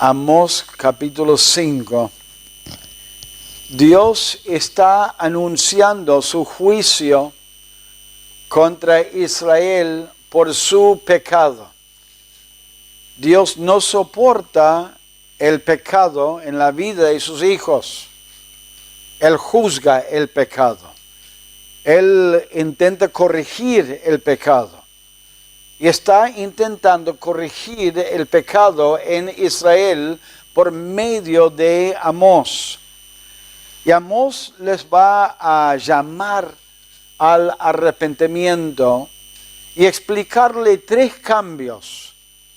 Amós capítulo 5. Dios está anunciando su juicio contra Israel por su pecado. Dios no soporta el pecado en la vida de sus hijos. Él juzga el pecado. Él intenta corregir el pecado. Y está intentando corregir el pecado en Israel por medio de Amós. Y Amós les va a llamar al arrepentimiento y explicarle 3 cambios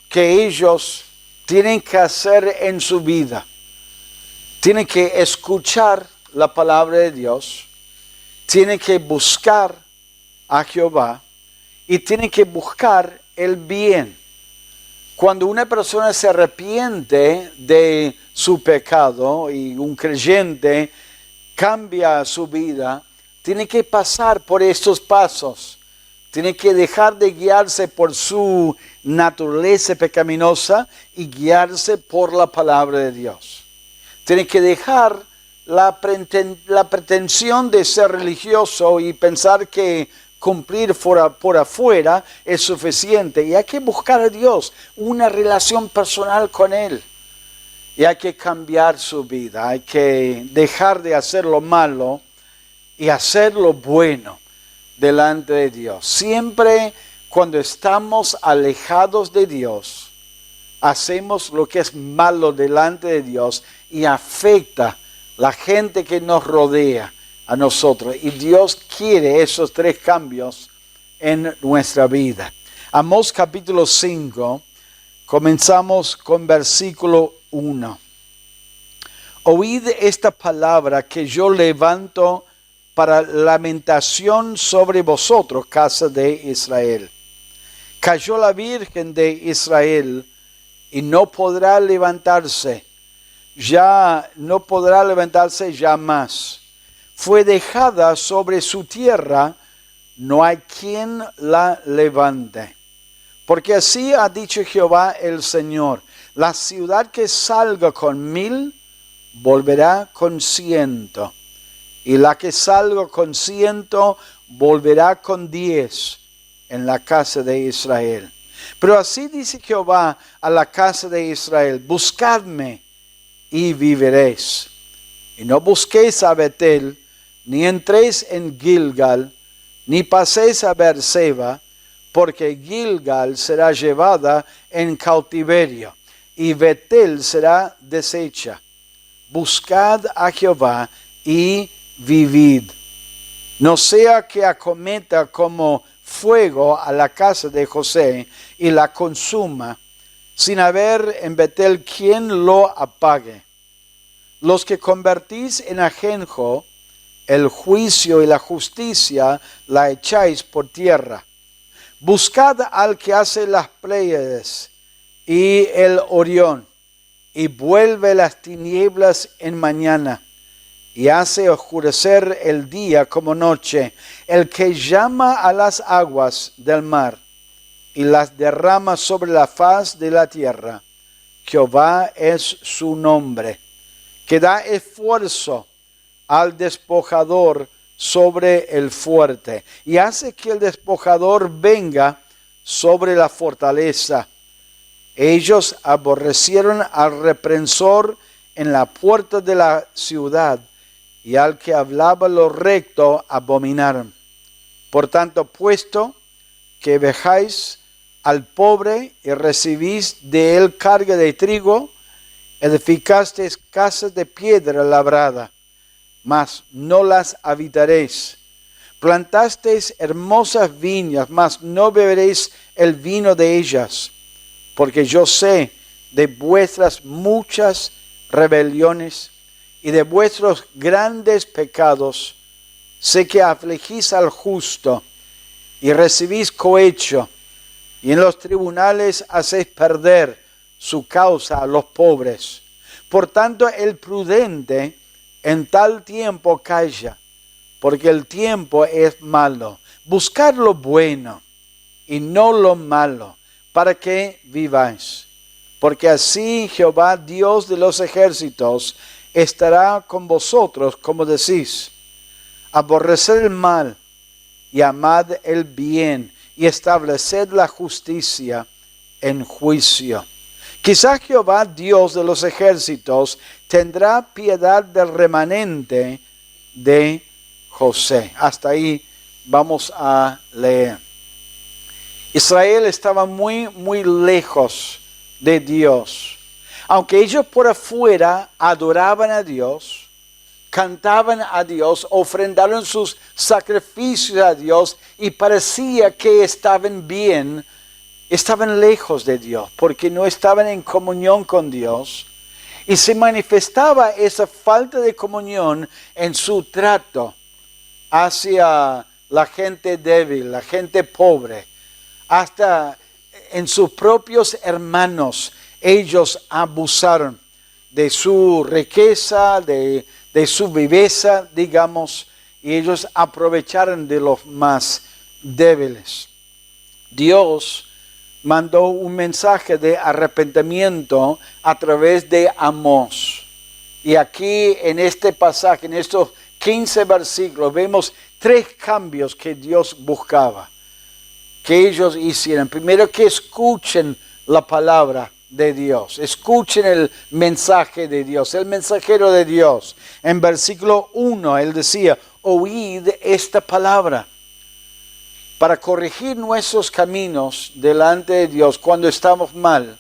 que ellos tienen que hacer en su vida. Tienen que escuchar la palabra de Dios, tienen que buscar a Jehová y tienen que buscar el bien. Cuando una persona se arrepiente de su pecado y un creyente cambia su vida, tiene que pasar por estos pasos. Tiene que dejar de guiarse por su naturaleza pecaminosa y guiarse por la palabra de Dios. Tiene que dejar la pretensión de ser religioso y pensar que cumplir por afuera es suficiente. Y hay que buscar a Dios, una relación personal con Él. Y hay que cambiar su vida, hay que dejar de hacer lo malo y hacer lo bueno delante de Dios. Siempre cuando estamos alejados de Dios, hacemos lo que es malo delante de Dios y afecta la gente que nos rodea a nosotros. Y Dios quiere esos 3 cambios en nuestra vida. Amós capítulo 5, comenzamos con versículo 1. Oíd esta palabra que yo levanto para lamentación sobre vosotros, casa de Israel. Cayó la Virgen de Israel y no podrá levantarse, ya no podrá levantarse ya más. Fue dejada sobre su tierra, no hay quien la levante. Porque así ha dicho Jehová el Señor: la ciudad que salga con 1000 volverá con 100, y la que salga con 100 volverá con 10 en la casa de Israel. Pero así dice Jehová a la casa de Israel: buscadme y viviréis. Y no busquéis a Betel, ni entréis en Gilgal, ni paséis a Beerseba, porque Gilgal será llevada en cautiverio, y Betel será deshecha. Buscad a Jehová y vivid. No sea que acometa como fuego a la casa de José y la consuma, sin haber en Betel quien lo apague. Los que convertís en ajenjo, el juicio y la justicia la echáis por tierra. Buscad al que hace las Pléyades y el Orión, y vuelve las tinieblas en mañana, y hace oscurecer el día como noche, el que llama a las aguas del mar, y las derrama sobre la faz de la tierra. Jehová es su nombre, que da esfuerzo al despojador sobre el fuerte, y hace que el despojador venga sobre la fortaleza. Ellos aborrecieron al reprensor en la puerta de la ciudad, y al que hablaba lo recto abominaron. Por tanto, puesto que vejáis al pobre y recibís de él carga de trigo, edificasteis casas de piedra labrada, mas no las habitaréis. Plantasteis hermosas viñas, mas no beberéis el vino de ellas. Porque yo sé de vuestras muchas rebeliones y de vuestros grandes pecados. Sé que afligís al justo y recibís cohecho, y en los tribunales hacéis perder su causa a los pobres. Por tanto, el prudente en tal tiempo calla, porque el tiempo es malo. Buscad lo bueno y no lo malo, para que viváis. porque así Jehová, Dios de los ejércitos, estará con vosotros, como decís. Aborreced el mal y amad el bien, y estableced la justicia en juicio. Quizá Jehová, Dios de los ejércitos, tendrá piedad del remanente de José. Hasta ahí vamos a leer. Israel estaba muy lejos de Dios. Aunque ellos por afuera adoraban a Dios, cantaban a Dios, ofrendaron sus sacrificios a Dios y parecía que estaban bien, estaban lejos de Dios porque no estaban en comunión con Dios. Y se manifestaba esa falta de comunión en su trato hacia la gente débil, la gente pobre. Hasta en sus propios hermanos ellos abusaron de su riqueza, de su viveza, digamos, y ellos aprovecharon de los más débiles. Dios mandó un mensaje de arrepentimiento a través de Amós. Y aquí en este pasaje, en estos 15 versículos, vemos 3 cambios que Dios buscaba que ellos hicieran. Primero, que escuchen la palabra de Dios. Escuchen el mensaje de Dios, el mensajero de Dios. En versículo 1, él decía, oíd esta palabra. Para corregir nuestros caminos delante de Dios cuando estamos mal,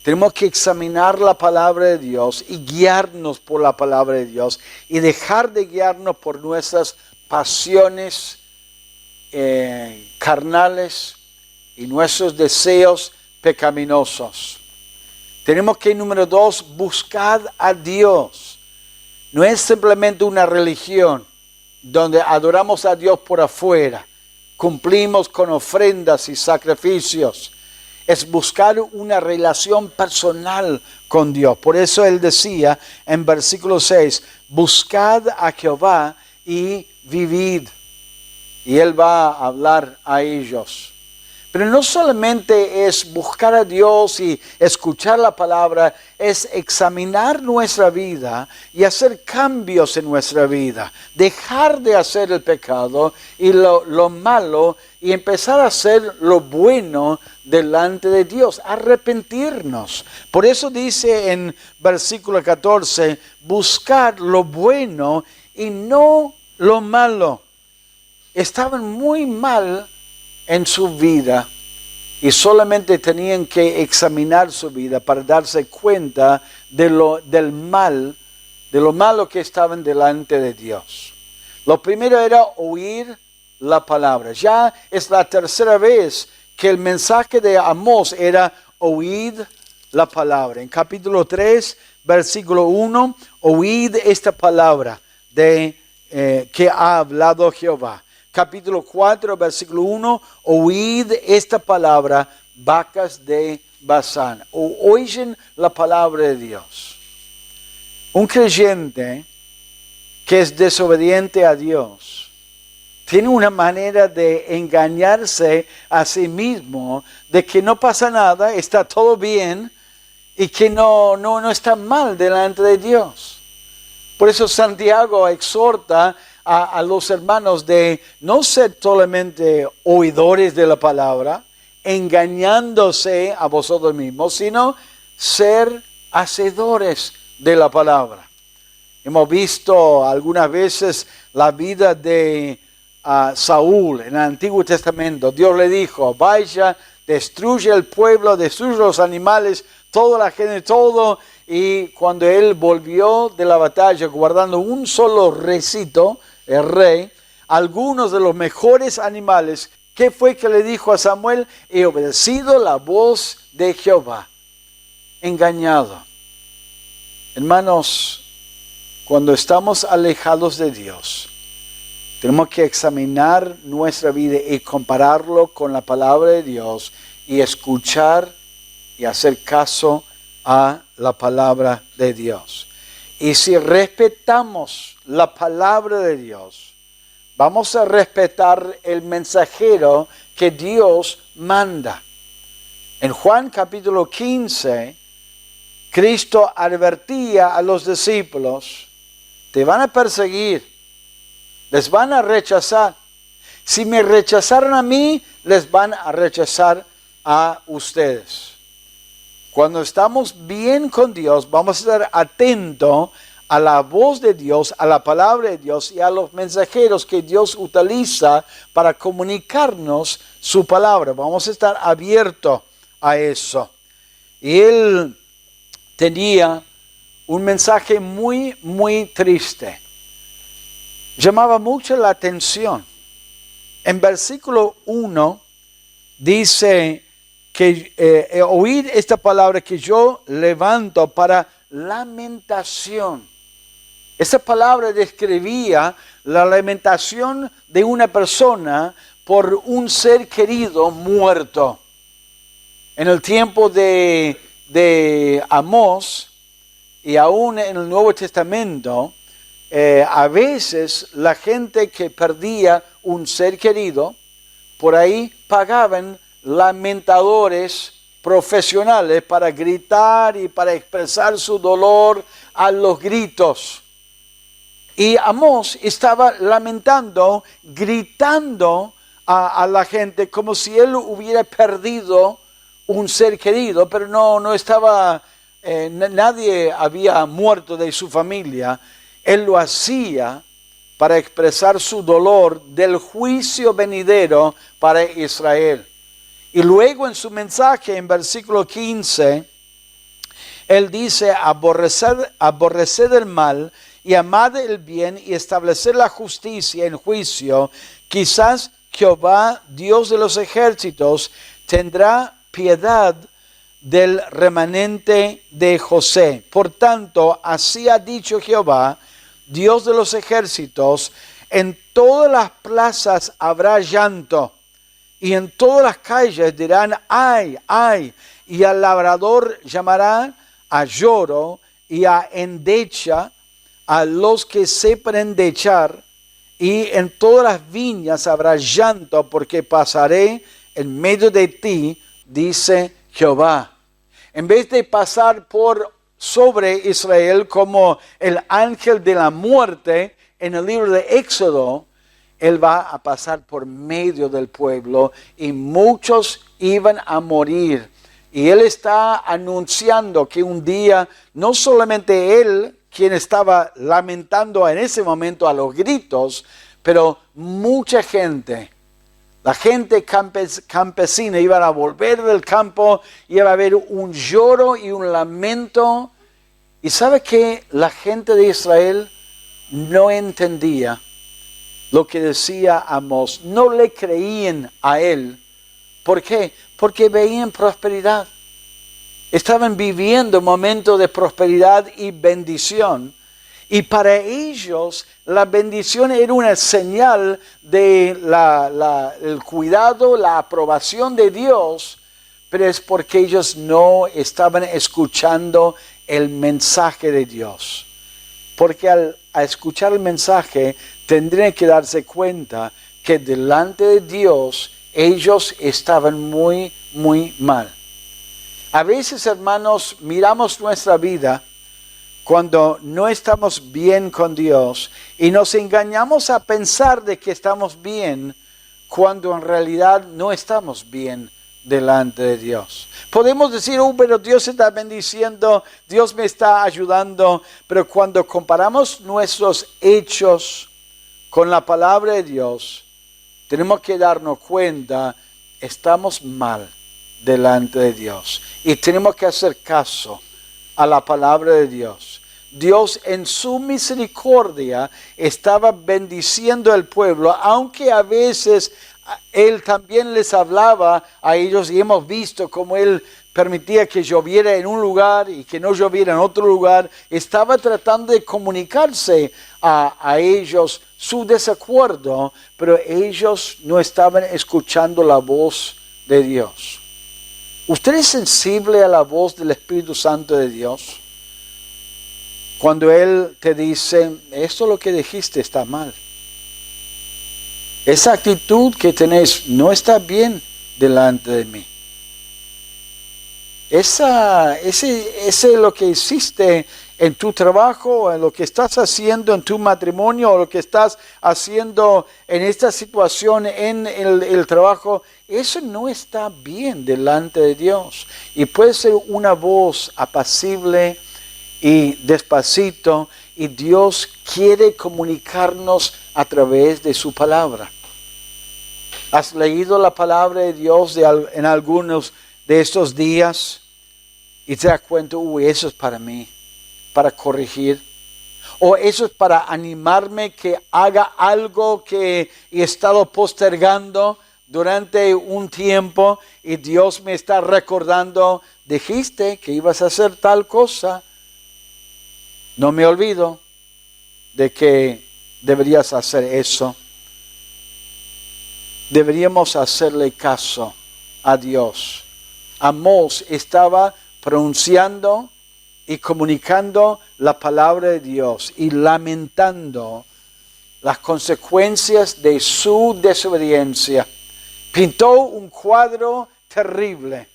tenemos que examinar la palabra de Dios y guiarnos por la palabra de Dios y dejar de guiarnos por nuestras pasiones carnales y nuestros deseos pecaminosos. Tenemos que, número 2, buscar a Dios. No es simplemente una religión donde adoramos a Dios por afuera, cumplimos con ofrendas y sacrificios. Es buscar una relación personal con Dios. Por eso él decía en versículo 6, buscad a Jehová y vivid. Y él va a hablar a ellos. Pero no solamente es buscar a Dios y escuchar la palabra, es examinar nuestra vida y hacer cambios en nuestra vida. Dejar de hacer el pecado y lo malo y empezar a hacer lo bueno delante de Dios. Arrepentirnos. Por eso dice en versículo 14, buscar lo bueno y no lo malo. Estaban muy mal en su vida y solamente tenían que examinar su vida para darse cuenta del mal, de lo malo que estaban delante de Dios. Lo primero era oír la palabra. Ya es la tercera vez que el mensaje de Amós era oíd la palabra. En capítulo 3, versículo 1, oíd esta palabra que ha hablado Jehová. Capítulo 4, versículo 1, oíd esta palabra, vacas de Basán. Oyen la palabra de Dios. Un creyente que es desobediente a Dios tiene una manera de engañarse a sí mismo, de que no pasa nada, está todo bien y que no está mal delante de Dios. Por eso Santiago exhorta a los hermanos de no ser solamente oidores de la palabra, engañándose a vosotros mismos, sino ser hacedores de la palabra. Hemos visto algunas veces la vida de Saúl en el Antiguo Testamento. Dios le dijo, vaya, destruye el pueblo, destruye los animales, toda la gente, todo. Y cuando él volvió de la batalla guardando un solo recito, el rey, algunos de los mejores animales, ¿qué fue que le dijo a Samuel? He obedecido la voz de Jehová. Engañado. Hermanos, cuando estamos alejados de Dios, tenemos que examinar nuestra vida y compararlo con la palabra de Dios y escuchar y hacer caso a la palabra de Dios. Y si respetamos la palabra de Dios, vamos a respetar el mensajero que Dios manda. En Juan capítulo 15, Cristo advertía a los discípulos, te van a perseguir, les van a rechazar. Si me rechazaron a mí, les van a rechazar a ustedes. Cuando estamos bien con Dios, vamos a estar atentos a la voz de Dios, a la palabra de Dios y a los mensajeros que Dios utiliza para comunicarnos su palabra. Vamos a estar abiertos a eso. Y él tenía un mensaje muy, muy triste. Llamaba mucho la atención. En versículo 1 dice que oíd esta palabra que yo levanto para lamentación. Esa palabra describía la lamentación de una persona por un ser querido muerto. En el tiempo de Amós y aún en el Nuevo Testamento, a veces la gente que perdía un ser querido, por ahí pagaban lamentadores profesionales para gritar y para expresar su dolor a los gritos. Y Amós estaba lamentando, gritando a la gente como si él hubiera perdido un ser querido, pero no estaba, nadie había muerto de su familia. Él lo hacía para expresar su dolor del juicio venidero para Israel. Y luego en su mensaje, en versículo 15, él dice, aborreced el mal y amad el bien y establecer la justicia en juicio. Quizás Jehová, Dios de los ejércitos, tendrá piedad del remanente de José. Por tanto, así ha dicho Jehová, Dios de los ejércitos, en todas las plazas habrá llanto, y en todas las calles dirán, ay, ay, y al labrador llamará a lloro, y a endecha a los que sepan endechar, y en todas las viñas habrá llanto, porque pasaré en medio de ti, dice Jehová. En vez de pasar sobre Israel como el ángel de la muerte en el libro de Éxodo, él va a pasar por medio del pueblo y muchos iban a morir. Y él está anunciando que un día no solamente él, quien estaba lamentando en ese momento a los gritos, pero mucha gente, la gente campesina iban a volver del campo, iba a haber un lloro y un lamento. Y sabe que la gente de Israel no entendía lo que decía Amós, no le creían a él. ¿Por qué? Porque veían prosperidad. Estaban viviendo momentos de prosperidad y bendición. Y para ellos la bendición era una señal de el cuidado, la aprobación de Dios, pero es porque ellos no estaban escuchando el mensaje de Dios. Porque al escuchar el mensaje tendrían que darse cuenta que delante de Dios ellos estaban muy, muy mal. A veces, hermanos, miramos nuestra vida cuando no estamos bien con Dios y nos engañamos a pensar de que estamos bien cuando en realidad no estamos bien delante de Dios. Podemos decir, pero Dios está bendiciendo, Dios me está ayudando, pero cuando comparamos nuestros hechos con la palabra de Dios, tenemos que darnos cuenta, estamos mal delante de Dios y tenemos que hacer caso a la palabra de Dios. Dios en su misericordia estaba bendiciendo al pueblo, aunque a veces Él también les hablaba a ellos y hemos visto cómo Él permitía que lloviera en un lugar y que no lloviera en otro lugar. Estaba tratando de comunicarse a ellos su desacuerdo, pero ellos no estaban escuchando la voz de Dios. ¿Usted es sensible a la voz del Espíritu Santo de Dios? Cuando Él te dice, esto lo que dijiste está mal. Esa actitud que tenés no está bien delante de mí. Ese es lo que hiciste en tu trabajo, en lo que estás haciendo en tu matrimonio, o lo que estás haciendo en esta situación en el trabajo, eso no está bien delante de Dios. Y puede ser una voz apacible y despacito, y Dios quiere comunicarnos a través de su palabra. ¿Has leído la palabra de Dios en algunos de estos días? Y te das cuenta, eso es para mí, para corregir. O eso es para animarme que haga algo que he estado postergando durante un tiempo y Dios me está recordando, dijiste que ibas a hacer tal cosa. No me olvido de que deberías hacer eso. Deberíamos hacerle caso a Dios. Amós estaba pronunciando y comunicando la palabra de Dios y lamentando las consecuencias de su desobediencia. Pintó un cuadro terrible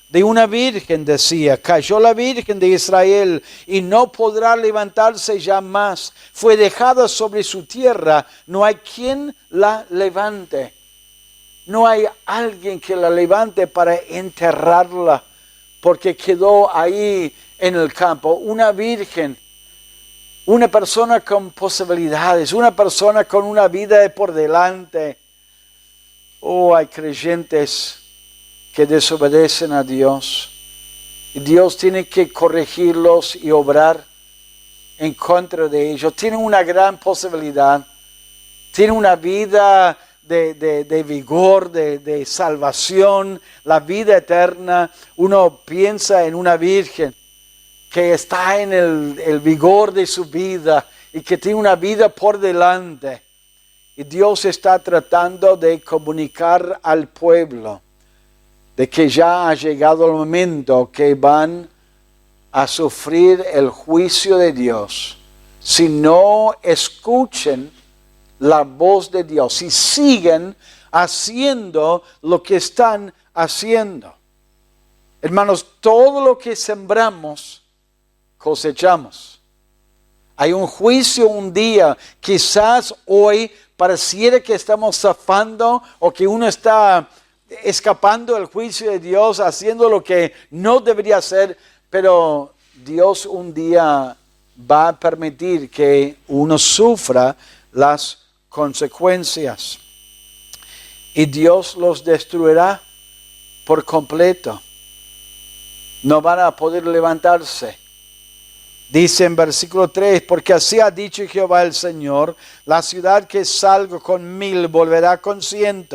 de una virgen, decía, cayó la Virgen de Israel y no podrá levantarse ya más. Fue dejada sobre su tierra, no hay quien la levante. No hay alguien que la levante para enterrarla, porque quedó ahí en el campo. Una virgen, una persona con posibilidades, una persona con una vida por delante. Hay creyentes que desobedecen a Dios. Y Dios tiene que corregirlos y obrar en contra de ellos. Tienen una gran posibilidad. Tienen una vida de vigor, de salvación, la vida eterna. Uno piensa en una virgen que está en el vigor de su vida y que tiene una vida por delante. Y Dios está tratando de comunicar al pueblo de que ya ha llegado el momento que van a sufrir el juicio de Dios si no escuchen la voz de Dios y siguen haciendo lo que están haciendo. Hermanos, todo lo que sembramos, cosechamos. Hay un juicio un día, quizás hoy pareciera que estamos zafando o que uno está escapando del juicio de Dios, haciendo lo que no debería hacer, pero Dios un día va a permitir que uno sufra las consecuencias. Y Dios los destruirá por completo. No van a poder levantarse. Dice en versículo 3, porque así ha dicho Jehová el Señor, la ciudad que salga con 1000 volverá con 100,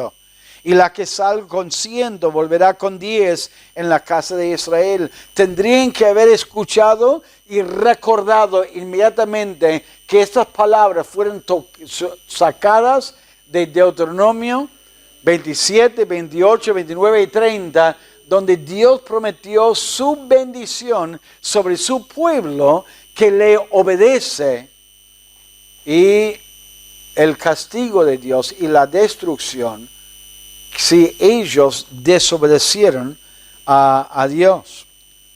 y la que salga con 100 volverá con 10 en la casa de Israel. Tendrían que haber escuchado y recordado inmediatamente que estas palabras fueron sacadas de Deuteronomio 27, 28, 29 y 30, donde Dios prometió su bendición sobre su pueblo que le obedece, y el castigo de Dios y la destrucción si ellos desobedecieron a Dios.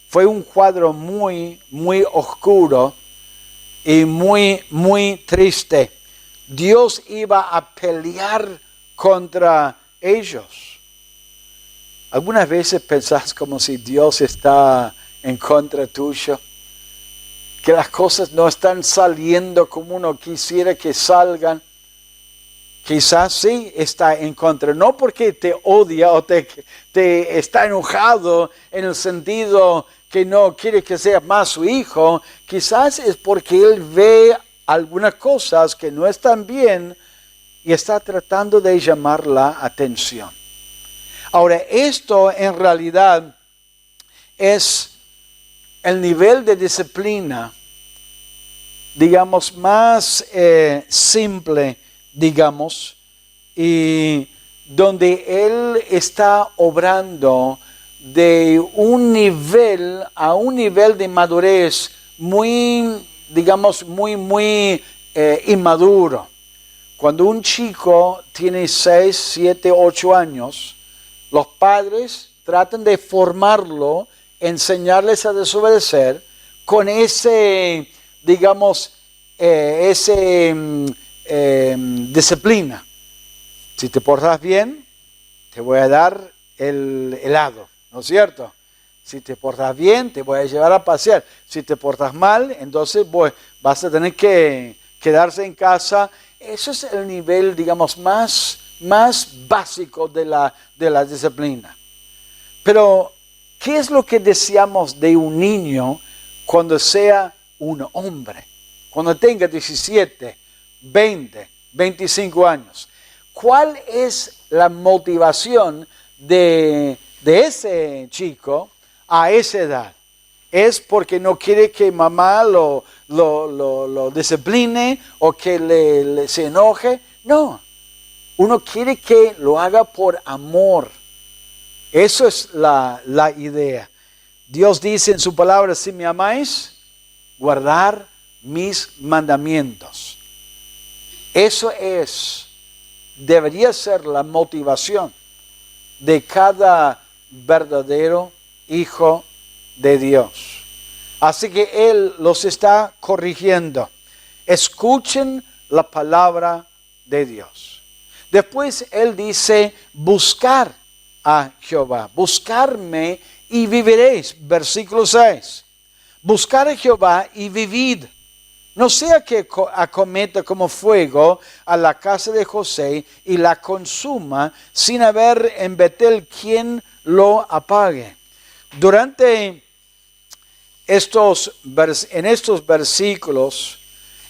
Fue un cuadro muy, muy oscuro y muy, muy triste. Dios iba a pelear contra ellos. ¿Algunas veces pensás como si Dios está en contra tuyo? Que las cosas no están saliendo como uno quisiera que salgan. Quizás sí está en contra, no porque te odia o te está enojado en el sentido que no quiere que seas más su hijo. Quizás es porque él ve algunas cosas que no están bien y está tratando de llamar la atención. Ahora, esto en realidad es el nivel de disciplina, digamos, más simple, digamos, y donde Él está obrando de un nivel a un nivel de madurez muy, digamos, muy inmaduro. Cuando un chico tiene 6, 7, 8 años, los padres tratan de formarlo enseñarles a desobedecer con ese, digamos, disciplina. Si te portas bien, te voy a dar el helado, ¿no es cierto? Si te portas bien, te voy a llevar a pasear. Si te portas mal, entonces vas a tener que quedarse en casa. Eso es el nivel, digamos, más básico de la disciplina. Pero, ¿qué es lo que deseamos de un niño cuando sea un hombre? Cuando tenga 17, 20, 25 años. ¿Cuál es la motivación de ese chico a esa edad? ¿Es porque no quiere que mamá lo discipline o que se enoje? No. Uno quiere que lo haga por amor. Eso es la idea. Dios dice en su palabra, si me amáis, guardar mis mandamientos. Eso debería ser la motivación de cada verdadero hijo de Dios. Así que Él los está corrigiendo. Escuchen la palabra de Dios. Después Él dice, buscar a Jehová. Buscarme y viviréis. Versículo 6. Buscar a Jehová y vivid. No sea que acometa como fuego a la casa de José y la consuma sin haber en Betel quien lo apague. En estos versículos,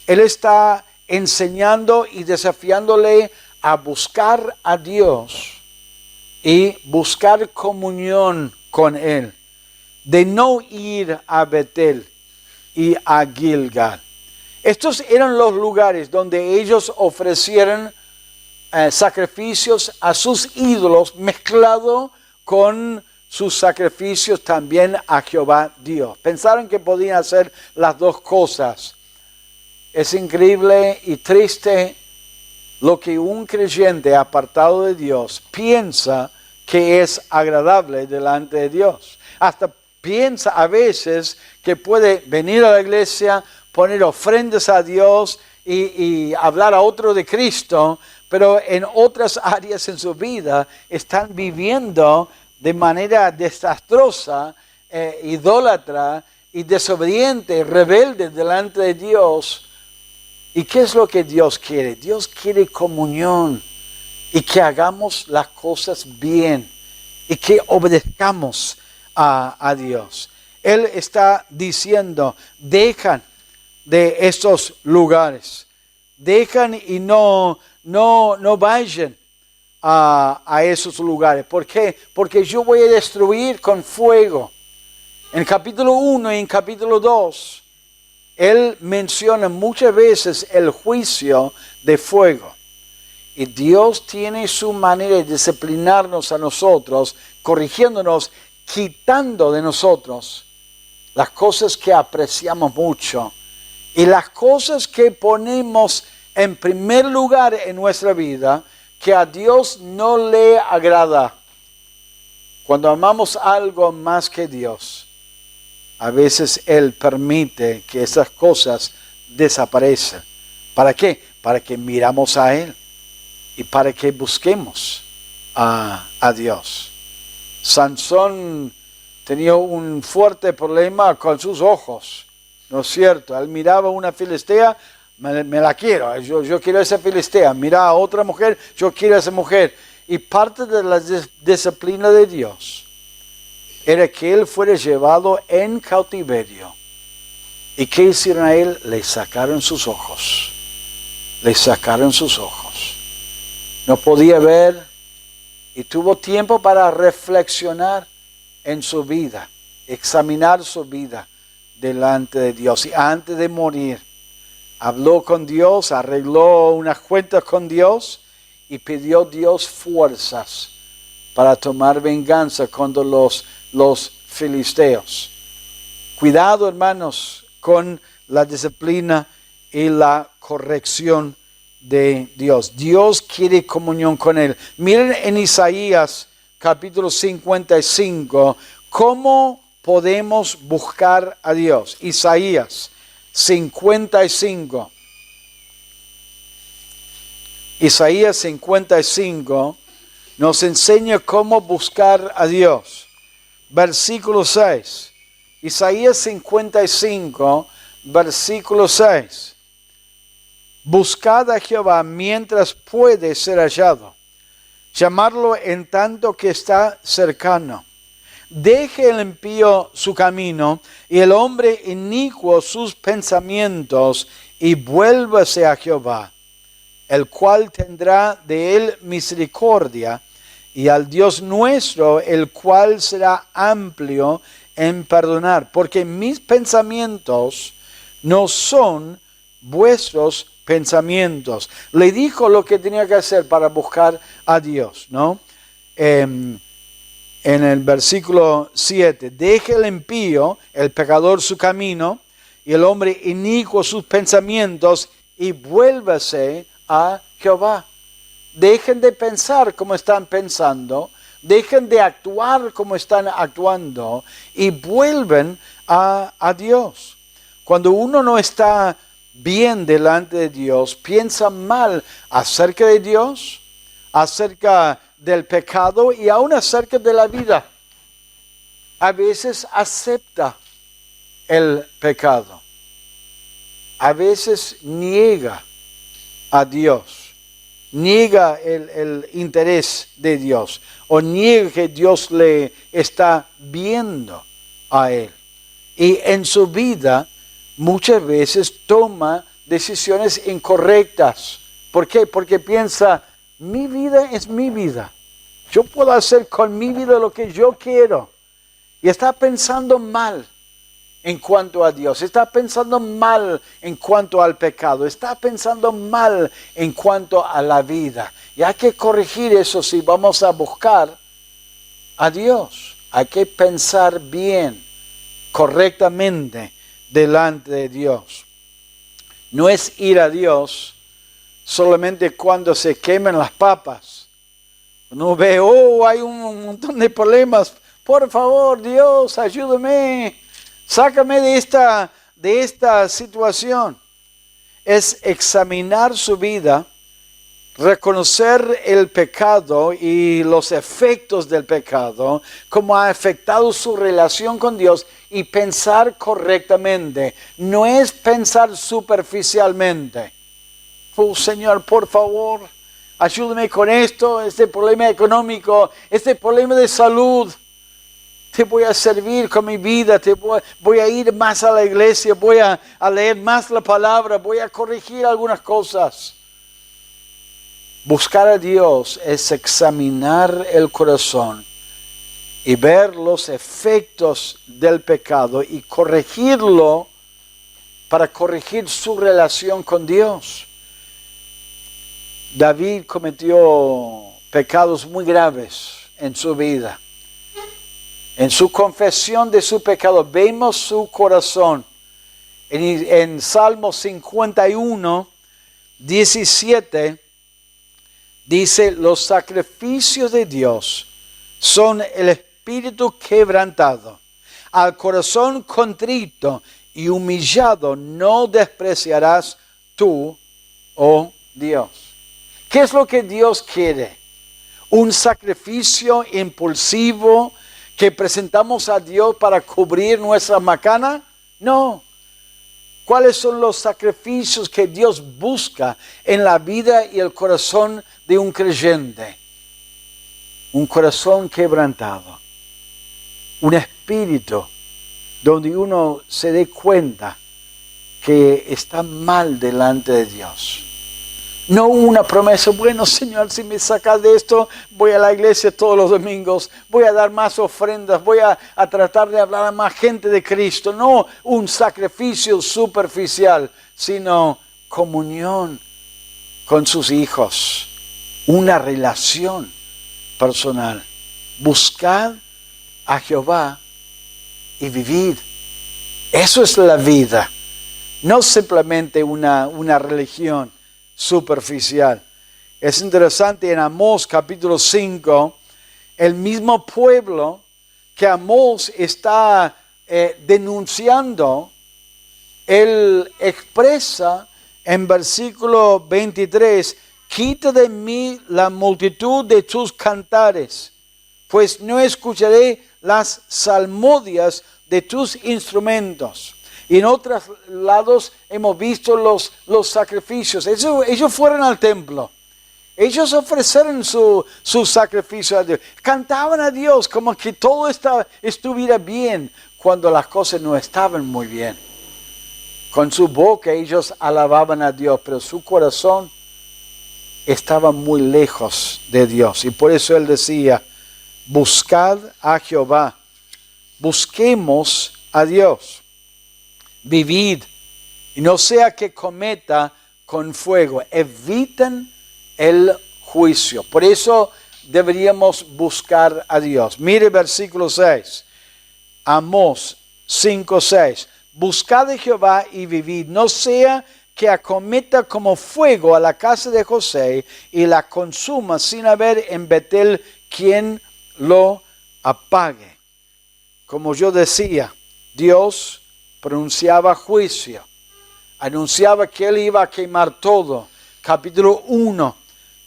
Él está enseñando y desafiándole a buscar a Dios y buscar comunión con Él. De no ir a Betel y a Gilgal. Estos eran los lugares donde ellos ofrecieron sacrificios a sus ídolos mezclado con sus sacrificios también a Jehová Dios. Pensaron que podían hacer las dos cosas. Es increíble y triste lo que un creyente apartado de Dios piensa que es agradable delante de Dios. Hasta piensa a veces que puede venir a la iglesia, poner ofrendas a Dios y hablar a otro de Cristo, pero en otras áreas en su vida están viviendo de manera desastrosa, idólatra y desobediente, rebelde delante de Dios. ¿Y qué es lo que Dios quiere? Dios quiere comunión y que hagamos las cosas bien y que obedezcamos a Dios. Él está diciendo, dejan de estos lugares, dejan y no vayan a esos lugares. ¿Por qué? Porque yo voy a destruir con fuego. En capítulo 1 y en capítulo 2, Él menciona muchas veces el juicio de fuego. Y Dios tiene su manera de disciplinarnos a nosotros, corrigiéndonos, quitando de nosotros las cosas que apreciamos mucho y las cosas que ponemos en primer lugar en nuestra vida que a Dios no le agrada. Cuando amamos algo más que Dios, a veces Él permite que esas cosas desaparezcan. ¿Para qué? Para que miramos a Él y para que busquemos a Dios. Sansón tenía un fuerte problema con sus ojos, ¿no es cierto? Él miraba a una filistea, me la quiero, yo quiero a esa filistea. Mira a otra mujer, yo quiero a esa mujer. Y parte de la disciplina de Dios era que él fuera llevado en cautiverio. ¿Y qué hicieron a él? Le sacaron sus ojos. Le sacaron sus ojos. No podía ver y tuvo tiempo para reflexionar en su vida, examinar su vida delante de Dios. Y antes de morir, habló con Dios, arregló unas cuentas con Dios y pidió a Dios fuerzas para tomar venganza contra los filisteos. Cuidado, hermanos, con la disciplina y la corrección de Dios. Dios quiere comunión con Él. Miren en Isaías capítulo 55 cómo podemos buscar a Dios? Isaías 55. Isaías 55 nos enseña cómo buscar a Dios. Versículo 6. Isaías 55, versículo 6. Buscad a Jehová mientras puede ser hallado. Llamarlo en tanto que está cercano. Deje el impío su camino y el hombre inicuo sus pensamientos y vuélvase a Jehová, el cual tendrá de él misericordia, y al Dios nuestro, el cual será amplio en perdonar, porque mis pensamientos no son vuestros pensamientos. Le dijo lo que tenía que hacer para buscar a Dios, ¿no? En el versículo 7, deje el impío, el pecador, su camino, y el hombre inicuo sus pensamientos, y vuélvase a Jehová. Dejen de pensar como están pensando, dejen de actuar como están actuando, y vuelven a Dios. Cuando uno no está bien delante de Dios, piensa mal acerca de Dios, acerca del pecado y aún acerca de la vida. A veces acepta el pecado. A veces niega a Dios. Niega el interés de Dios. O niega que Dios le está viendo a él. Y en su vida muchas veces toma decisiones incorrectas. ¿Por qué? Porque piensa, mi vida es mi vida. Yo puedo hacer con mi vida lo que yo quiero. Y está pensando mal en cuanto a Dios. Está pensando mal en cuanto al pecado. Está pensando mal en cuanto a la vida. Y hay que corregir eso si vamos a buscar a Dios. Hay que pensar bien, correctamente delante de Dios. No es ir a Dios solamente cuando se queman las papas. Uno ve, hay un montón de problemas. Por favor, Dios, ayúdame. Sácame de esta situación. Es examinar su vida, reconocer el pecado y los efectos del pecado, cómo ha afectado su relación con Dios y pensar correctamente. No es pensar superficialmente. Oh, Señor, por favor, ayúdame con esto, este problema económico, este problema de salud. Te voy a servir con mi vida, voy a ir más a la iglesia, voy a leer más la palabra, voy a corregir algunas cosas. Buscar a Dios es examinar el corazón y ver los efectos del pecado y corregirlo para corregir su relación con Dios. David cometió pecados muy graves en su vida. En su confesión de su pecado vemos su corazón. En Salmo 51, 17, dice, los sacrificios de Dios son el espíritu quebrantado. Al corazón contrito y humillado no despreciarás tú, oh Dios. ¿Qué es lo que Dios quiere? ¿Un sacrificio impulsivo que presentamos a Dios para cubrir nuestra macana? No. ¿Cuáles son los sacrificios que Dios busca en la vida y el corazón de un creyente? Un corazón quebrantado. Un espíritu donde uno se dé cuenta que está mal delante de Dios. No una promesa, bueno Señor, si me sacas de esto, voy a la iglesia todos los domingos, voy a dar más ofrendas, voy a tratar de hablar a más gente de Cristo. No un sacrificio superficial, sino comunión con sus hijos, una relación personal. Buscad a Jehová y vivid. Eso es la vida, no simplemente una religión superficial. Es interesante en Amós capítulo 5, el mismo pueblo que Amós está denunciando, él expresa en versículo 23, quita de mí la multitud de tus cantares, pues no escucharé las salmodias de tus instrumentos. Y en otros lados hemos visto los sacrificios. Ellos fueron al templo. Ellos ofrecieron su sacrificio a Dios. Cantaban a Dios como que todo estuviera bien cuando las cosas no estaban muy bien. Con su boca ellos alababan a Dios, pero su corazón estaba muy lejos de Dios. Y por eso él decía, buscad a Jehová, busquemos a Dios, vivid, y no sea que cometa con fuego. Eviten el juicio. Por eso deberíamos buscar a Dios. Mire versículo 6. Amós 5:6. Buscad a Jehová y vivid, no sea que acometa como fuego a la casa de José y la consuma sin haber en Betel quien lo apague. Como yo decía, Dios pronunciaba juicio, anunciaba que Él iba a quemar todo. Capítulo 1,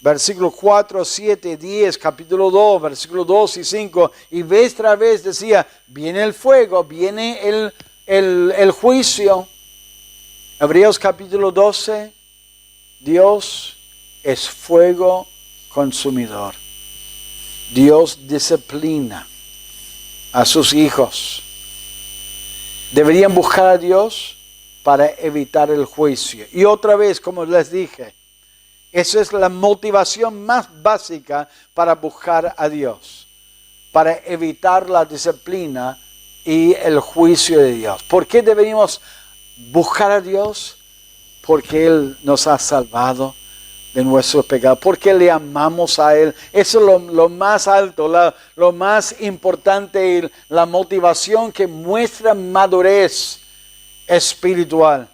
versículo 4, 7, 10, capítulo 2, versículo 2 y 5, y vez tras vez decía, viene el fuego, viene el juicio. Hebreos capítulo 12, Dios es fuego consumidor. Dios disciplina a sus hijos. Deberían buscar a Dios para evitar el juicio. Y otra vez, como les dije, esa es la motivación más básica para buscar a Dios, para evitar la disciplina y el juicio de Dios. ¿Por qué deberíamos buscar a Dios? Porque Él nos ha salvado de nuestros pecados, porque le amamos a Él. Eso es lo más alto, lo más importante, la motivación que muestra madurez espiritual.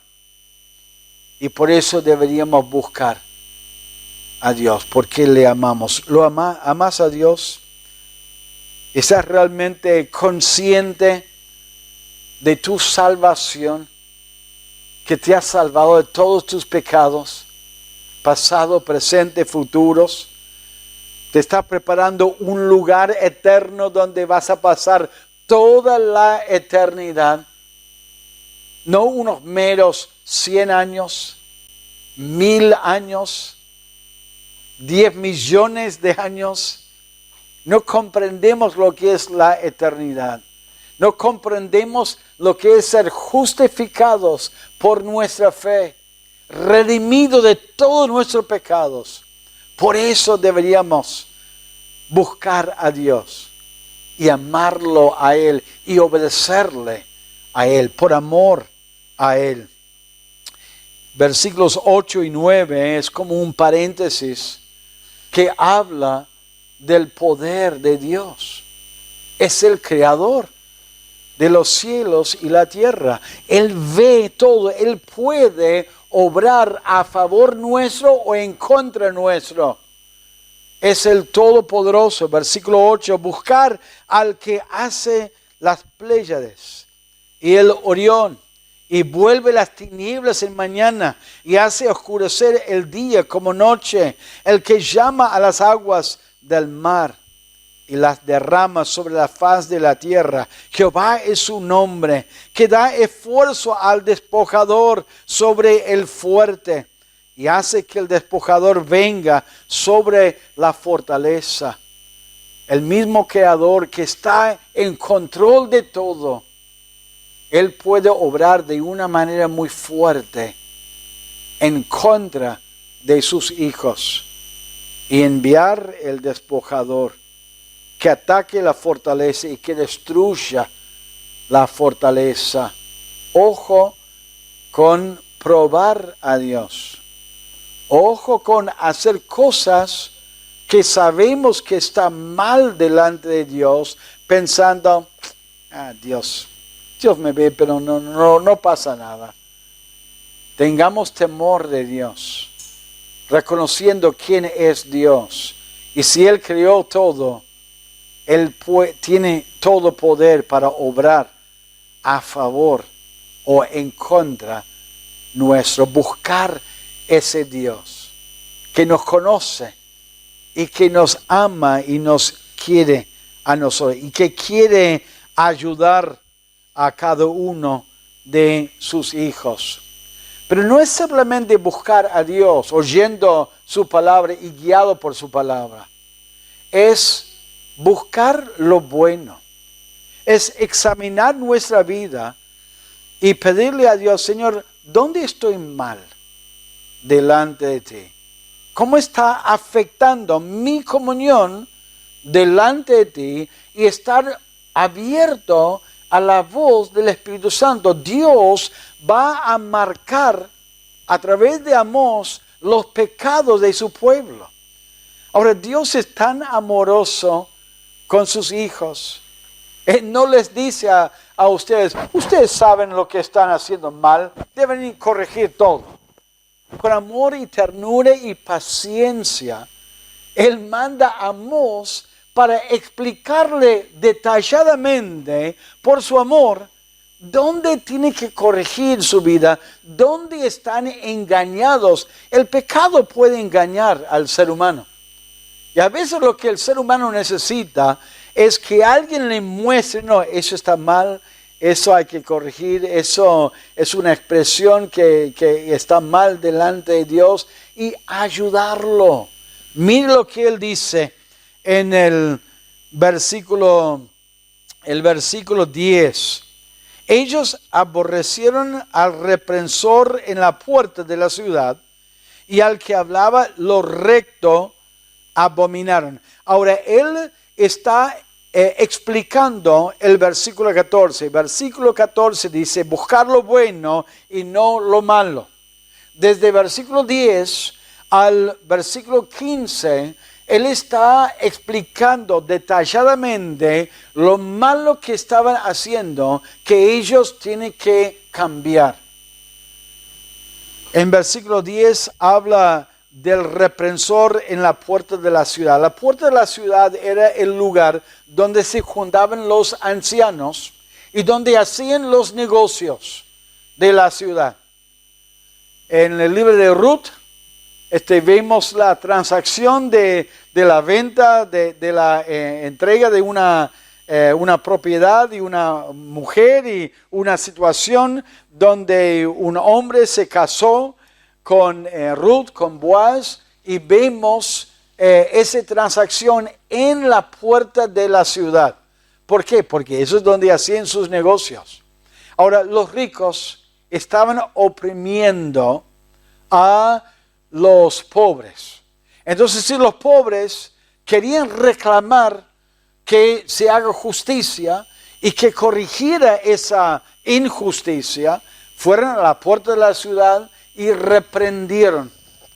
Y por eso deberíamos buscar a Dios, porque le amamos. ¿Amas a Dios? ¿Estás realmente consciente de tu salvación? Que te has salvado de todos tus pecados, pasado, presente, futuros. Te está preparando un lugar eterno donde vas a pasar toda la eternidad. No unos meros 100 años, 1000 años, 10 millones de años. No comprendemos lo que es la eternidad. No comprendemos lo que es ser justificados por nuestra fe, redimidos de todos nuestros pecados. Por eso deberíamos buscar a Dios y amarlo a Él y obedecerle a Él, por amor a Él. Versículos 8 y 9 es como un paréntesis que habla del poder de Dios. Es el creador de los cielos y la tierra. Él ve todo, Él puede obrar a favor nuestro o en contra nuestro. Es el Todopoderoso. Versículo 8, buscar al que hace las Pléyades y el Orión, y vuelve las tinieblas en mañana, y hace oscurecer el día como noche, el que llama a las aguas del mar y las derrama sobre la faz de la tierra. Jehová es su nombre, que da esfuerzo al despojador sobre el fuerte, y hace que el despojador venga sobre la fortaleza. El mismo Creador que está en control de todo, Él puede obrar de una manera muy fuerte en contra de sus hijos y enviar el despojador que ataque la fortaleza y que destruya la fortaleza. Ojo con probar a Dios. Ojo con hacer cosas que sabemos que está mal delante de Dios, pensando, Dios me ve, pero no pasa nada. Tengamos temor de Dios, reconociendo quién es Dios. Y si Él creó todo, Él tiene todo poder para obrar a favor o en contra nuestro. Buscar ese Dios que nos conoce y que nos ama y nos quiere a nosotros y que quiere ayudar a cada uno de sus hijos. Pero no es simplemente buscar a Dios oyendo su palabra y guiado por su palabra. Es buscar lo bueno. Es examinar nuestra vida y pedirle a Dios, Señor, ¿dónde estoy mal delante de ti? ¿Cómo está afectando mi comunión delante de ti? Y estar abierto a la voz del Espíritu Santo. Dios va a marcar a través de Amós los pecados de su pueblo. Ahora, Dios es tan amoroso con sus hijos. Él no les dice a ustedes, ustedes saben lo que están haciendo mal, deben corregir todo. Con amor y ternura y paciencia, Él manda a Amós para explicarle detalladamente por su amor dónde tiene que corregir su vida, dónde están engañados. El pecado puede engañar al ser humano. Y a veces lo que el ser humano necesita es que alguien le muestre, no, eso está mal, eso hay que corregir, eso es una expresión que está mal delante de Dios, y ayudarlo. Mire lo que él dice en el versículo 10. Ellos aborrecieron al reprensor en la puerta de la ciudad, y al que hablaba lo recto abominaron. Ahora, él está explicando el versículo 14. Versículo 14 dice, buscar lo bueno y no lo malo. Desde el versículo 10 al versículo 15, él está explicando detalladamente lo malo que estaban haciendo, que ellos tienen que cambiar. En versículo 10 habla del reprensor en la puerta de la ciudad. La puerta de la ciudad era el lugar donde se juntaban los ancianos y donde hacían los negocios de la ciudad. En el libro de Ruth vemos la transacción de la venta, de la entrega de una propiedad y una mujer, y una situación donde un hombre se casó con Ruth, con Boaz, y vemos esa transacción en la puerta de la ciudad. ¿Por qué? Porque eso es donde hacían sus negocios. Ahora, los ricos estaban oprimiendo a los pobres. Entonces, si los pobres querían reclamar que se haga justicia y que corrigiera esa injusticia, fueron a la puerta de la ciudad y reprendieron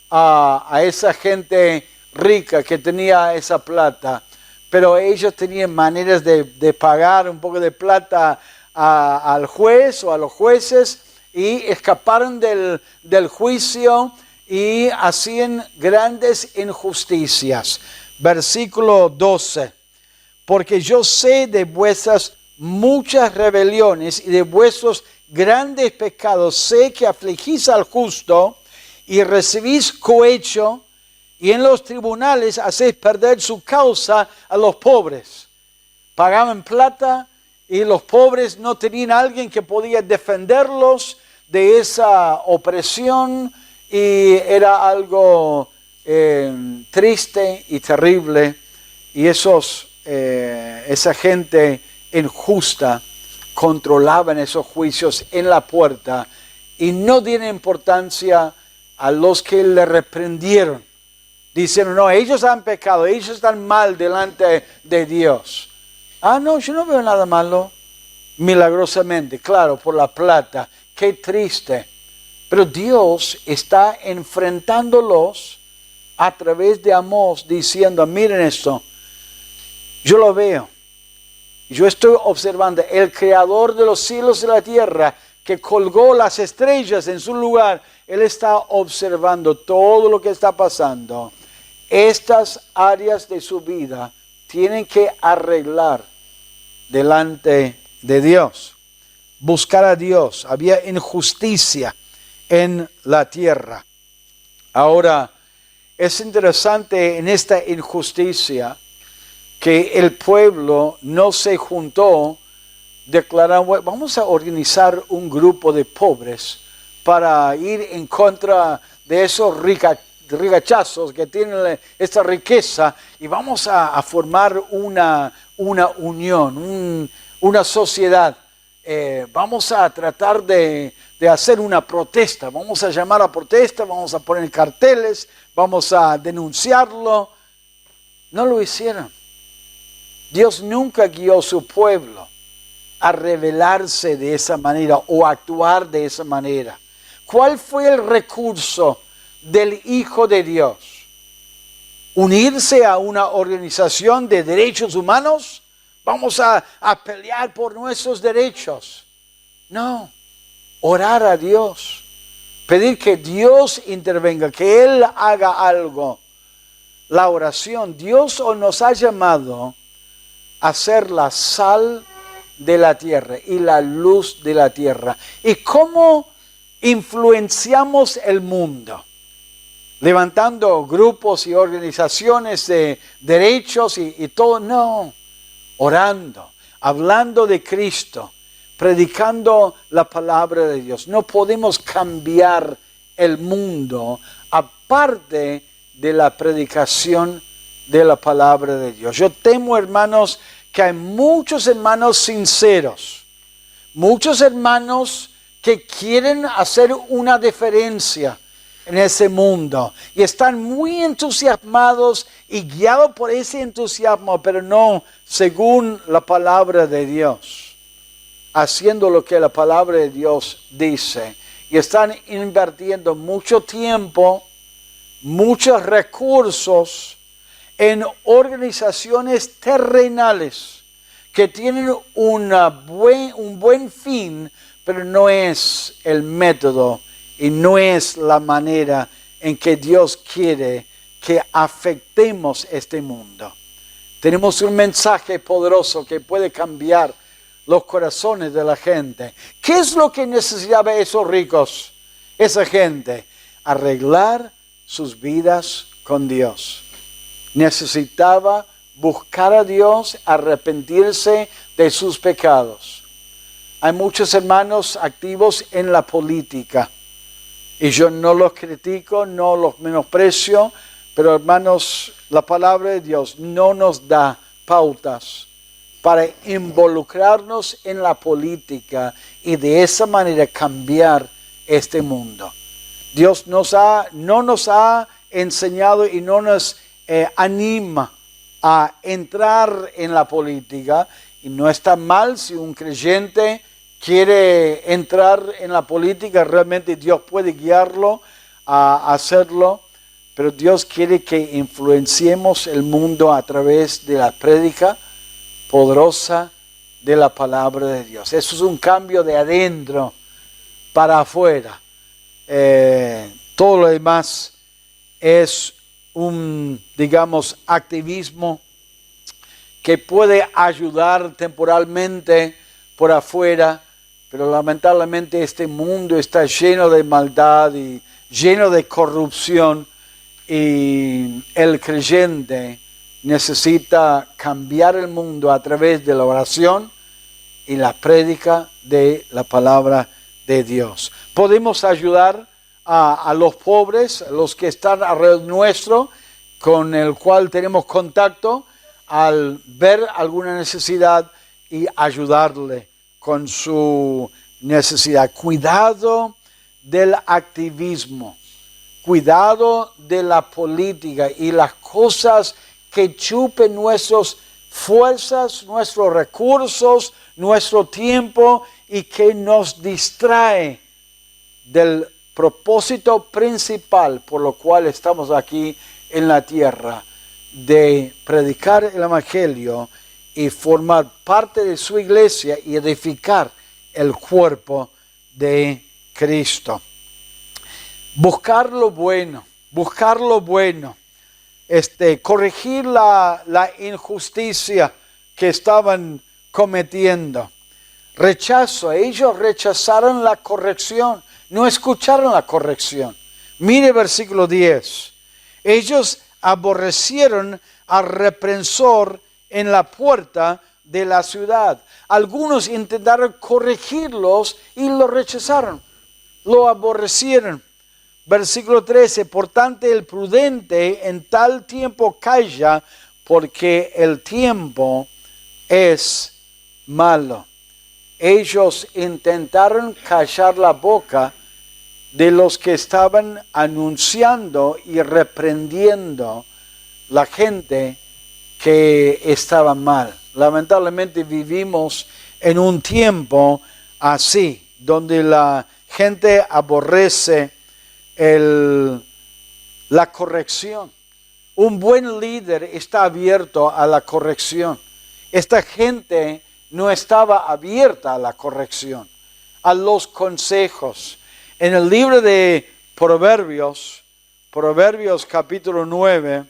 a esa gente rica que tenía esa plata. Pero ellos tenían maneras de pagar un poco de plata al juez o a los jueces, y escaparon del juicio y hacían grandes injusticias. Versículo 12. Porque yo sé de vuestras muchas rebeliones y de vuestros grandes pecados. Sé que afligís al justo y recibís cohecho, y en los tribunales hacéis perder su causa a los pobres. Pagaban plata y los pobres no tenían a alguien que podía defenderlos de esa opresión, y era algo triste y terrible. Y esa gente injusta controlaban esos juicios en la puerta y no dieron importancia a los que le reprendieron. Dicen, no, ellos han pecado, ellos están mal delante de Dios. Ah, no, yo no veo nada malo. Milagrosamente, claro, por la plata. Qué triste. Pero Dios está enfrentándolos a través de Amós, diciendo, miren esto, yo lo veo. Yo estoy observando, el creador de los cielos y la tierra, que colgó las estrellas en su lugar, Él está observando todo lo que está pasando. Estas áreas de su vida tienen que arreglar delante de Dios, buscar a Dios. Había injusticia en la tierra. Ahora, es interesante en esta injusticia que el pueblo no se juntó, declararon, vamos a organizar un grupo de pobres para ir en contra de esos ricachazos que tienen esta riqueza y vamos a formar una unión, una sociedad. Vamos a tratar de hacer una protesta, vamos a llamar a protesta, vamos a poner carteles, vamos a denunciarlo. No lo hicieron. Dios nunca guió a su pueblo a rebelarse de esa manera o actuar de esa manera. ¿Cuál fue el recurso del Hijo de Dios? ¿Unirse a una organización de derechos humanos? Vamos a pelear por nuestros derechos. No, orar a Dios, pedir que Dios intervenga, que Él haga algo. La oración, Dios nos ha llamado a ser la sal de la tierra y la luz de la tierra. ¿Y cómo influenciamos el mundo? Levantando grupos y organizaciones de derechos y todo, no. Orando, hablando de Cristo, predicando la palabra de Dios. No podemos cambiar el mundo aparte de la predicación de la palabra de Dios. Yo temo, hermanos, que hay muchos hermanos sinceros, muchos hermanos que quieren hacer una diferencia en ese mundo y están muy entusiasmados y guiados por ese entusiasmo, pero no según la palabra de Dios, haciendo lo que la palabra de Dios dice, y están invirtiendo mucho tiempo, muchos recursos en organizaciones terrenales que tienen un buen fin, pero no es el método y no es la manera en que Dios quiere que afectemos este mundo. Tenemos un mensaje poderoso que puede cambiar los corazones de la gente. ¿Qué es lo que necesitaban esos ricos, esa gente? Arreglar sus vidas con Dios. Necesitaba buscar a Dios, arrepentirse de sus pecados. Hay muchos hermanos activos en la política. Y yo no los critico, no los menosprecio, pero hermanos, la palabra de Dios no nos da pautas para involucrarnos en la política y de esa manera cambiar este mundo. Dios no nos ha enseñado y no nos anima a entrar en la política, y no está mal si un creyente quiere entrar en la política, realmente Dios puede guiarlo a hacerlo, pero Dios quiere que influenciemos el mundo a través de la prédica poderosa de la palabra de Dios. Eso es un cambio de adentro para afuera. Todo lo demás es un, digamos, activismo que puede ayudar temporalmente por afuera, pero lamentablemente este mundo está lleno de maldad y lleno de corrupción, y el creyente necesita cambiar el mundo a través de la oración y la prédica de la palabra de Dios. Podemos ayudar a los pobres, a los que están alrededor nuestro, con el cual tenemos contacto, al ver alguna necesidad y ayudarle con su necesidad. Cuidado del activismo, cuidado de la política y las cosas que chupen nuestras fuerzas, nuestros recursos, nuestro tiempo, y que nos distrae del propósito principal por lo cual estamos aquí en la tierra, de predicar el evangelio y formar parte de su iglesia y edificar el cuerpo de Cristo. Buscar lo bueno, buscar lo bueno. corregir la injusticia que estaban cometiendo. Rechazo, ellos rechazaron la corrección, no escucharon la corrección. Mire versículo 10. Ellos aborrecieron al reprensor en la puerta de la ciudad. Algunos intentaron corregirlos y lo rechazaron, lo aborrecieron. Versículo 13, por tanto el prudente en tal tiempo calla, porque el tiempo es malo. Ellos intentaron callar la boca de los que estaban anunciando y reprendiendo la gente que estaba mal. Lamentablemente vivimos en un tiempo así, donde la gente aborrece la corrección. Un buen líder está abierto a la corrección. Esta gente no estaba abierta a la corrección, a los consejos. En el libro de Proverbios capítulo 9,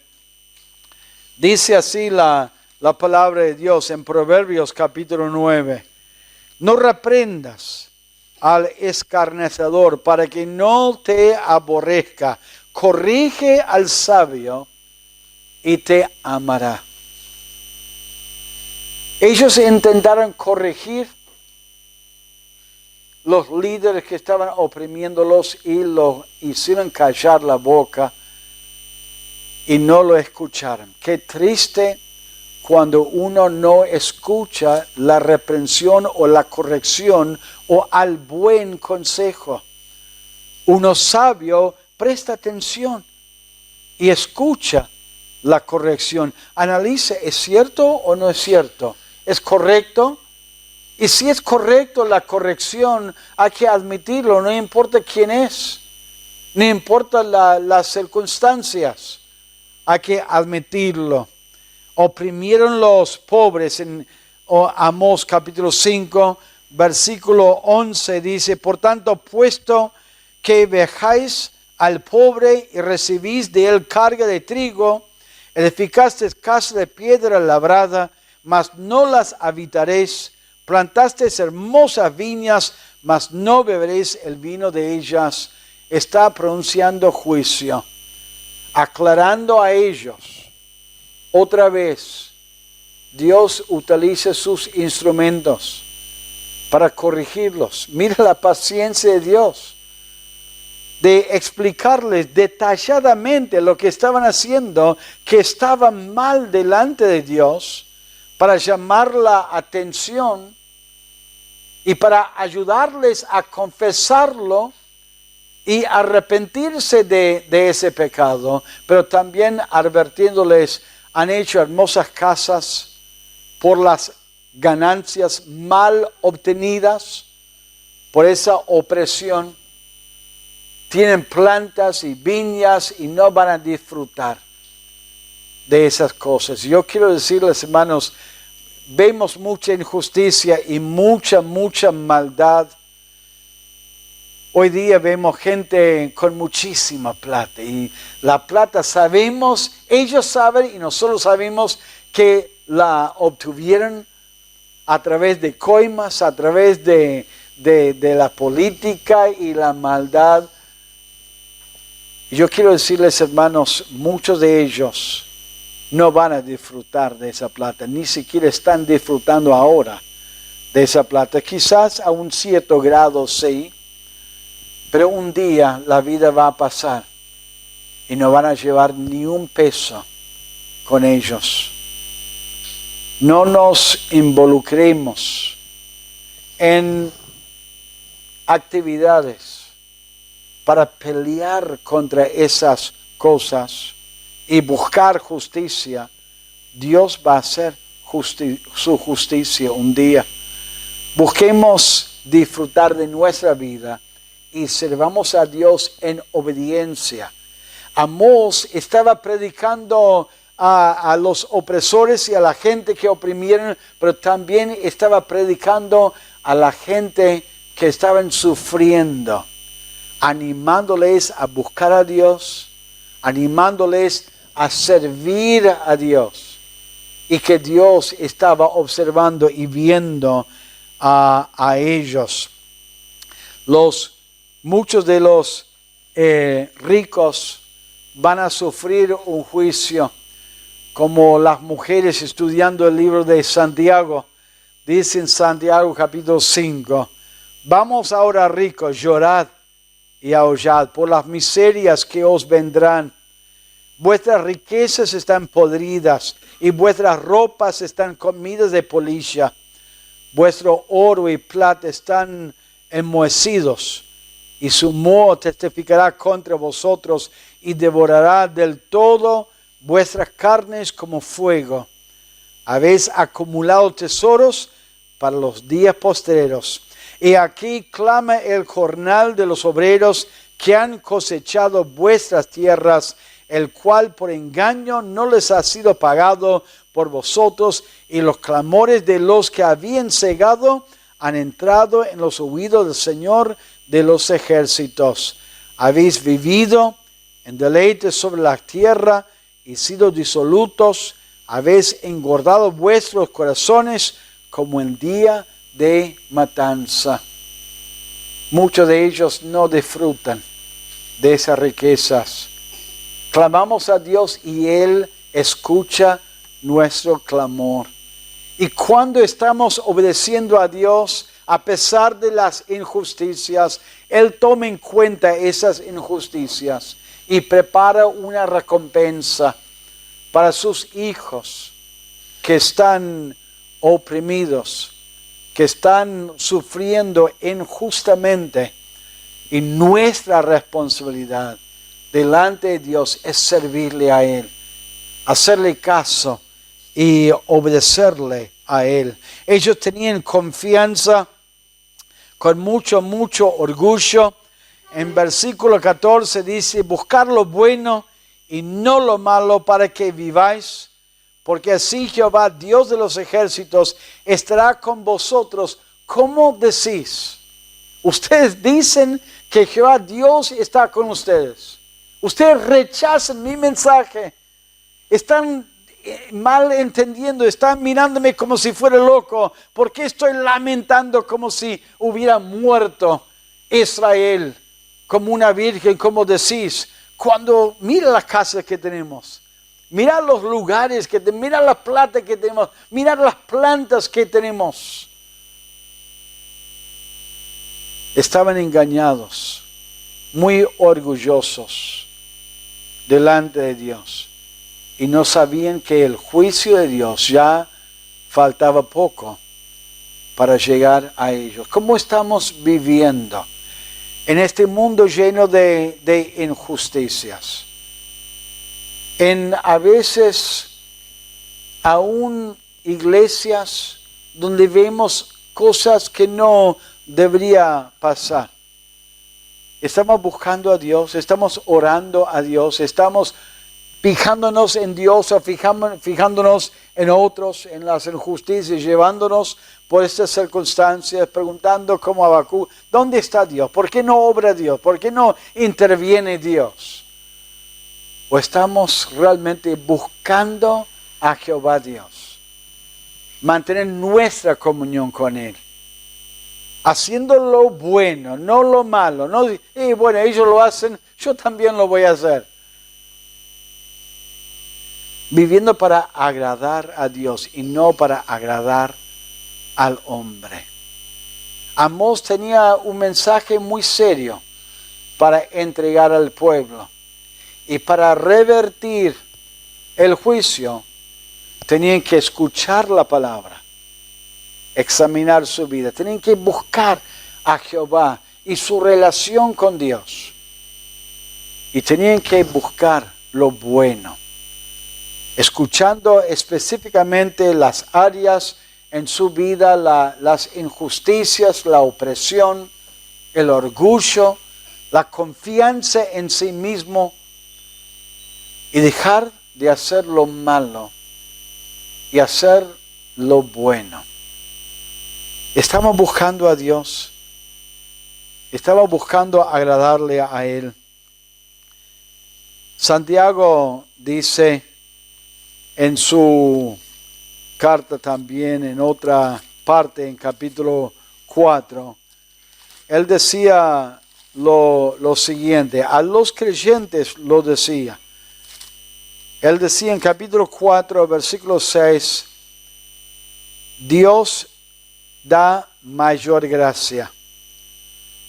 dice así la palabra de Dios en Proverbios capítulo 9. No reprendas al escarnecedor para que no te aborrezca. Corrige al sabio y te amará. Ellos intentaron corregir los líderes que estaban oprimiéndolos y los hicieron callar la boca y no lo escucharon. Qué triste cuando uno no escucha la reprensión o la corrección o al buen consejo. Uno sabio presta atención y escucha la corrección. Analiza, ¿es cierto o no es cierto? ¿Es correcto? Y si es correcto la corrección, hay que admitirlo, no importa quién es, no importa las circunstancias, hay que admitirlo. Oprimieron los pobres en Amós capítulo 5, versículo 11 dice, por tanto, puesto que vejáis al pobre y recibís de él carga de trigo, edificasteis casa de piedra labrada, mas no las habitaréis, plantasteis hermosas viñas, mas no beberéis el vino de ellas. Está pronunciando juicio, aclarando a ellos. Otra vez, Dios utiliza sus instrumentos para corregirlos. Mira la paciencia de Dios de explicarles detalladamente lo que estaban haciendo, que estaba mal delante de Dios, para llamar la atención y para ayudarles a confesarlo y arrepentirse de ese pecado, pero también advirtiéndoles, han hecho hermosas casas por las ganancias mal obtenidas, por esa opresión. Tienen plantas y viñas y no van a disfrutar de esas cosas. Yo quiero decirles, hermanos, vemos mucha injusticia y mucha maldad. Hoy día vemos gente con muchísima plata y la plata sabemos, ellos saben y nosotros sabemos que la obtuvieron a través de coimas, a través de la política y la maldad. Yo quiero decirles, hermanos, muchos de ellos no van a disfrutar de esa plata, ni siquiera están disfrutando ahora de esa plata. Quizás a un cierto grado sí, pero un día la vida va a pasar y no van a llevar ni un peso con ellos. No nos involucremos en actividades para pelear contra esas cosas y buscar justicia. Dios va a hacer su justicia un día. Busquemos disfrutar de nuestra vida y sirvamos a Dios en obediencia. Amós estaba predicando a los opresores y a la gente que oprimieron, pero también estaba predicando a la gente que estaban sufriendo, animándoles a buscar a Dios, animándoles a servir a Dios y que Dios estaba observando y viendo a ellos. Muchos de los ricos van a sufrir un juicio, como las mujeres estudiando el libro de Santiago. Dice en Santiago capítulo 5, vamos ahora ricos, llorad y aullad por las miserias que os vendrán. Vuestras riquezas están podridas y vuestras ropas están comidas de polilla. Vuestro oro y plata están enmohecidos, y su moho testificará contra vosotros y devorará del todo vuestras carnes como fuego. Habéis acumulado tesoros para los días postreros. Y aquí clama el jornal de los obreros que han cosechado vuestras tierras, el cual por engaño no les ha sido pagado por vosotros, y los clamores de los que habían cegado han entrado en los oídos del Señor de los ejércitos. Habéis vivido en deleite sobre la tierra y sido disolutos, habéis engordado vuestros corazones como en día de matanza. Muchos de ellos no disfrutan de esas riquezas. Clamamos a Dios y Él escucha nuestro clamor. Y cuando estamos obedeciendo a Dios, a pesar de las injusticias, Él toma en cuenta esas injusticias y prepara una recompensa para sus hijos que están oprimidos, que están sufriendo injustamente. Y nuestra responsabilidad delante de Dios es servirle a Él, hacerle caso y obedecerle a Él. Ellos tenían confianza con mucho orgullo. En versículo 14 dice, buscar lo bueno y no lo malo para que viváis, porque así Jehová, Dios de los ejércitos, estará con vosotros. ¿Cómo decís? Ustedes dicen que Jehová Dios está con ustedes. Ustedes rechazan mi mensaje. Están mal entendiendo, están mirándome como si fuera loco. ¿Por qué estoy lamentando como si hubiera muerto Israel como una virgen, como decís? Cuando mira las casas que tenemos, mira los lugares que tenemos, mira la plata que tenemos, mira las plantas que tenemos. Estaban engañados, muy orgullosos delante de Dios. Y no sabían que el juicio de Dios ya faltaba poco para llegar a ellos. ¿Cómo estamos viviendo en este mundo lleno de injusticias? A veces aún iglesias donde vemos cosas que no debería pasar. Estamos buscando a Dios, estamos orando a Dios, estamos fijándonos en Dios o fijándonos en otros, en las injusticias, llevándonos por estas circunstancias, preguntando como Habacuc, ¿dónde está Dios? ¿Por qué no obra Dios? ¿Por qué no interviene Dios? ¿O estamos realmente buscando a Jehová Dios? Mantener nuestra comunión con Él, haciendo lo bueno, no lo malo. No, bueno, ellos lo hacen, yo también lo voy a hacer. Viviendo para agradar a Dios y no para agradar al hombre. Amós tenía un mensaje muy serio para entregar al pueblo. Y para revertir el juicio, tenían que escuchar la palabra, examinar su vida. Tenían que buscar a Jehová y su relación con Dios. Y tenían que buscar lo bueno, escuchando específicamente las áreas en su vida, las injusticias, la opresión, el orgullo, la confianza en sí mismo, y dejar de hacer lo malo y hacer lo bueno. Estamos buscando a Dios, estamos buscando agradarle a Él. Santiago dice en su carta también, en otra parte, en capítulo 4, él decía lo siguiente, a los creyentes lo decía. Él decía en capítulo 4, versículo 6, Dios da mayor gracia.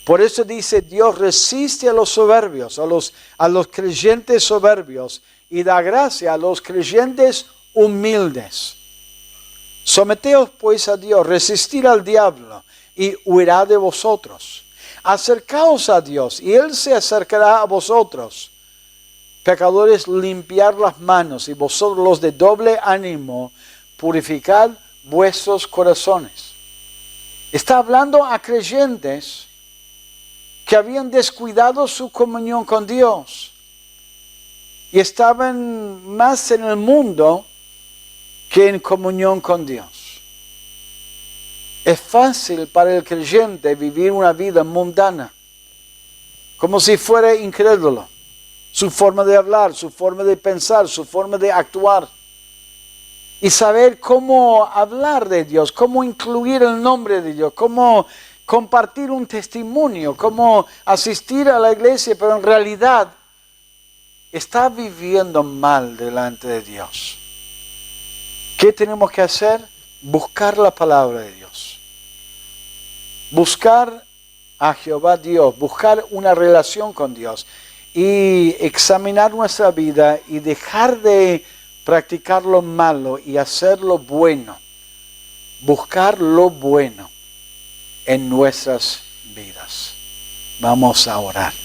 Por eso dice, Dios resiste a los soberbios, a los creyentes soberbios, y da gracia a los creyentes humildes. Someteos pues a Dios, resistir al diablo, y huirá de vosotros. Acercaos a Dios, y Él se acercará a vosotros. Pecadores, limpiad las manos, y vosotros los de doble ánimo, purificad vuestros corazones. Está hablando a creyentes que habían descuidado su comunión con Dios y estaban más en el mundo que en comunión con Dios. Es fácil para el creyente vivir una vida mundana, como si fuera incrédulo. Su forma de hablar, su forma de pensar, su forma de actuar. Y saber cómo hablar de Dios, cómo incluir el nombre de Dios, cómo compartir un testimonio, cómo asistir a la iglesia, pero en realidad está viviendo mal delante de Dios. ¿Qué tenemos que hacer? Buscar la palabra de Dios. Buscar a Jehová Dios, buscar una relación con Dios y examinar nuestra vida y dejar de practicar lo malo y hacer lo bueno. Buscar lo bueno en nuestras vidas. Vamos a orar.